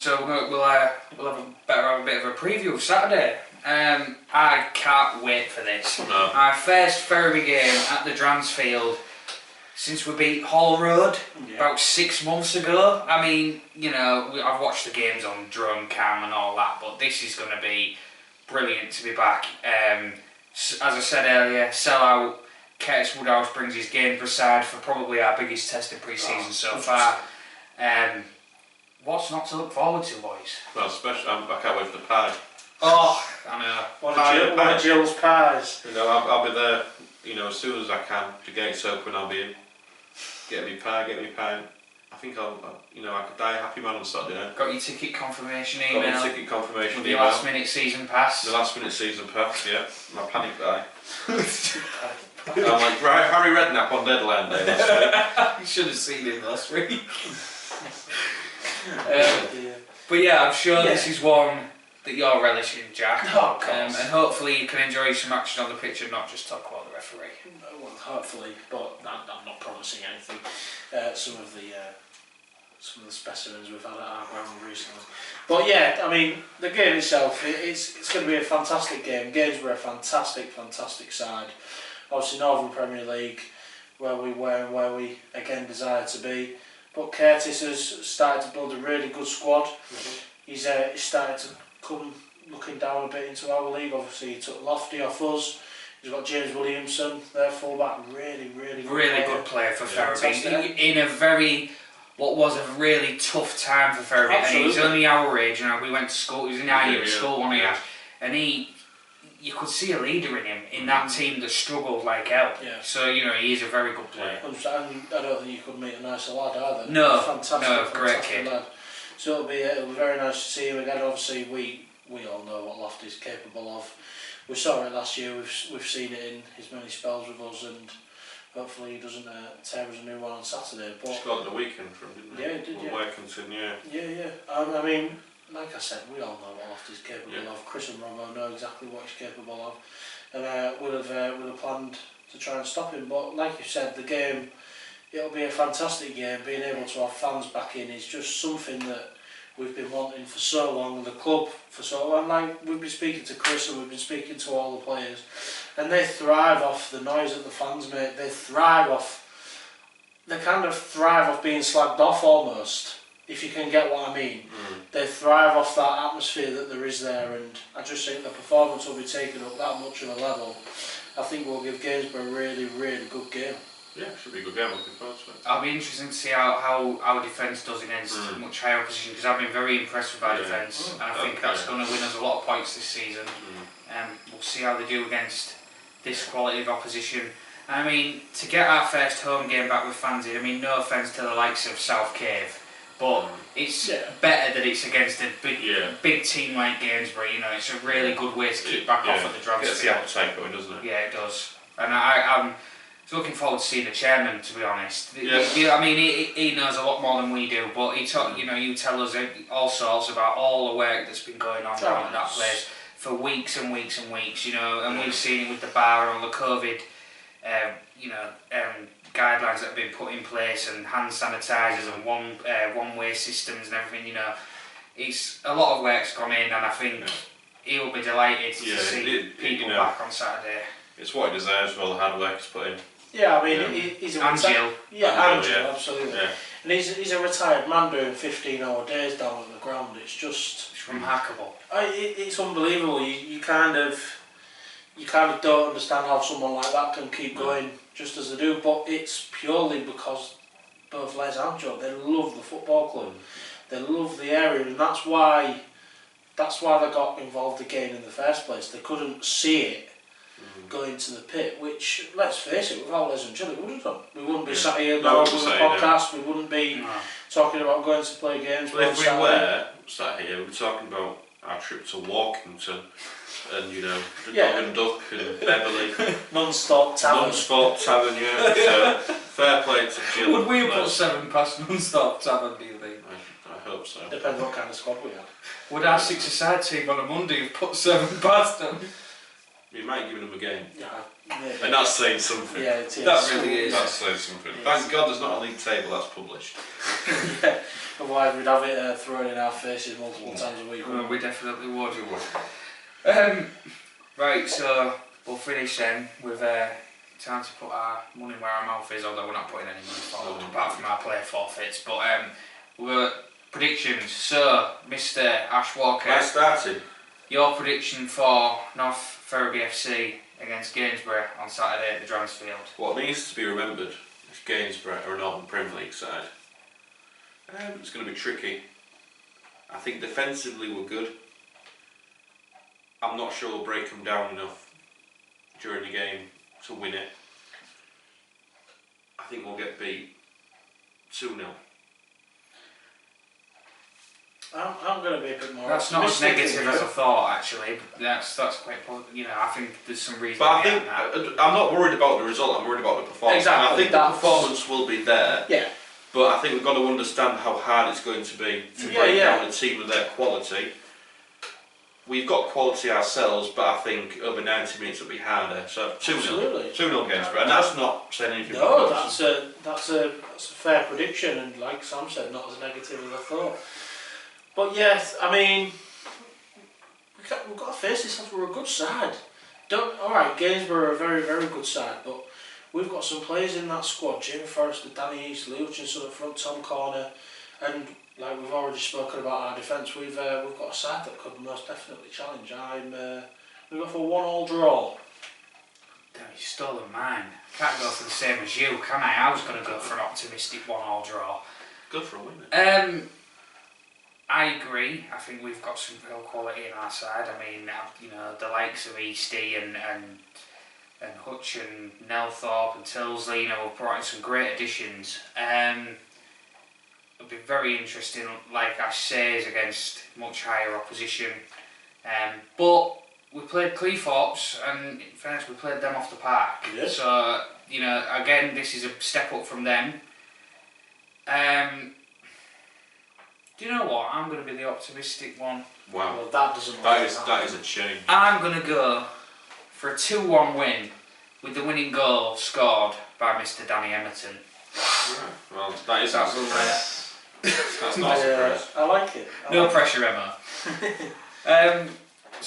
So we'll have a bit of a preview of Saturday. I can't wait for this. No. Our first Ferry game at the Dransfield since we beat Hall Road about 6 months ago. I mean, you know, I've watched the games on drone cam and all that, but this is going to be brilliant to be back. As I said earlier, sellout. Curtis Woodhouse brings his Gainsborough side for probably our biggest test of pre-season so far. What's not to look forward to, boys? Well, especially, I can't wait for the pie. Oh, I know. One of Jill's pies. You know, I'll be there, you know, as soon as I can. The gates open, I'll be in. Get me pie. I think I could die a happy man on Saturday night. Got your ticket confirmation email. Got my ticket confirmation with email. your last minute season pass. The last minute season pass, yeah. My panic buy. I'm like Harry Redknapp on deadline day last week. You should have seen him last week. But yeah, I'm sure this is one that you're relishing, Jack. Oh, of course. And hopefully you can enjoy some action on the pitch and not just talk about the referee. Well, hopefully, but I'm not promising anything. Some of the specimens we've had at our ground recently. But yeah, I mean, the game itself, it's going to be a fantastic game. Gainsborough, a fantastic side. Obviously, Northern Premier League, where we again desire to be. But Curtis has started to build a really good squad. He's started to come looking down a bit into our league. Obviously, he took Lofty off us. He's got James Williamson, their fullback, really good player for Ferriby in what was a really tough time for Ferriby. And he's only our age. You know, we went to school. He was in our year at school one year, and you could see a leader in him in that team that struggled like hell. Yeah. So you know, he is a very good player. And I don't think you could meet a nicer lad either. No, fantastic great kid. Lad. So it'll be very nice to see him again. Obviously, we all know what Lofty's capable of. We saw it last year. We've seen it in his many spells with us, and hopefully he doesn't tear us a new one on Saturday. But he scored the weekend from, didn't he? Yeah, he did. Yeah. Workington, Yeah. I mean, like I said, we all know what Lofty's capable of. Chris and Romo know exactly what he's capable of, and we'll have planned to try and stop him. But like you said, the game, it'll be a fantastic game. Being able to have fans back in is just something that we've been wanting for so long, the club for so long. Like, we've been speaking to Chris and we've been speaking to all the players, and they thrive off the noise that the fans make. They kind of thrive off being slagged off almost, if you can get what I mean. They thrive off that atmosphere that there is there, and I just think the performance will be taken up that much of a level. I think we'll give Gainsborough a really good game. Yeah, it should be a good game. Looking forward to it. I'll be interested to see how our defence does against much higher opposition, because I've been very impressed with our defence, and I think that's going to win us a lot of points this season. We'll see how they do against this quality of opposition. And I mean, to get our first home game back with fans in, I mean, no offence to the likes of South Cave, but it's better that it's against a big team like Gainsborough. You know, it's a really good way to kick back off at the Dransfield. Gets the appetite going, doesn't it? Yeah, it does. And I'm looking forward to seeing the chairman, to be honest. I mean, he knows a lot more than we do, but you tell us all sorts about all the work that's been going on around that place for weeks and weeks and weeks, you know, and we've seen it with the bar and all the COVID, guidelines that have been put in place, and hand sanitisers and one-way systems and everything, you know. It's a lot of work's gone in, and I think he'll be delighted to see people back on Saturday. It's what he deserves for all the hard work he's put in. Yeah, I mean, he's a Angel. Angel, absolutely. Yeah. And he's a retired man doing 15-hour days down at the ground. It's just remarkable. It's unbelievable. You kind of don't understand how someone like that can keep going just as they do. But it's purely because both Les and Joe, they love the football club. They love the area, and that's why they got involved again in the first place. They couldn't see it going to the pit, which, let's face it, without Les and Jill, it would have done. We wouldn't be sat here now doing a podcast, we wouldn't be talking about going to play games. Well, if we were sat here, we'd be talking about our trip to Walkington and, you know, the Dog and Duck and Beverley. Non-stop tavern. Non-stop tavern, So, fair play to Jill. Would we have put 7 past non-stop tavern, do you think? I hope so. Depends what kind of squad we had. Would our 6-a-side team on a Monday have put 7 past them? You might give them a game. Yeah, maybe. And that's saying something. Yeah, it is. That really is. That's saying something. Thank God there's not a league table that's published. Otherwise, we'd have it thrown in our faces multiple times a week. Well, we definitely would. Right, so we'll finish then with time to put our money where our mouth is, although we're not putting any money forward, apart from our player forfeits. But we're predictions. So, Mr. Ash Walker, I started. Your prediction for North Ferriby FC against Gainsborough on Saturday at the Dransfield? What needs to be remembered is Gainsborough are an Northern Premier League side. It's going to be tricky. I think defensively we're good. I'm not sure we'll break them down enough during the game to win it. I think we'll get beat 2-0. I'm going to be a bit more. That's not as negative as I thought, actually. That's quite positive. You know, I think there's some reason. But I think that. I'm not worried about the result. I'm worried about the performance. Exactly. I think the performance will be there. Yeah. But I think we've got to understand how hard it's going to be to break down a team of their quality. We've got quality ourselves, but I think over 90 minutes it'll be harder. So 2-0. 2-0 Gainsborough, and that's not saying anything. No, that's a fair prediction, and like Sam said, not as negative as I thought. But yes, I mean, we've got to face this as we're a good side. Alright, Gainsborough are a very, very good side, but we've got some players in that squad: Jamie Forrester, Danny East, Lee Hutchinson up front, Tom Corner, and like we've already spoken about our defence, we've got a side that could most definitely challenge. We go for a 1-1 draw. Damn, you stolen mine. Can't go for the same as you, can I? I was going to go for an optimistic 1-1 draw. Go for a win. I agree. I think we've got some real quality in our side. I mean, you know, the likes of Eastie and Hutch and Nelthorpe and Tilsley, you know, have brought in some great additions. It'll be very interesting, like Ash says, against much higher opposition. But we played Cleethorpes, and in fairness, we played them off the park. Yeah. So, you know, again, this is a step up from them. Do you know what? I'm going to be the optimistic one. Wow. Well, that doesn't. That is a shame. I'm going to go for a 2-1 win with the winning goal scored by Mr. Danny Emerton. Right. Well, that is absolutely. That's not a surprise. I like it. No pressure, Emma.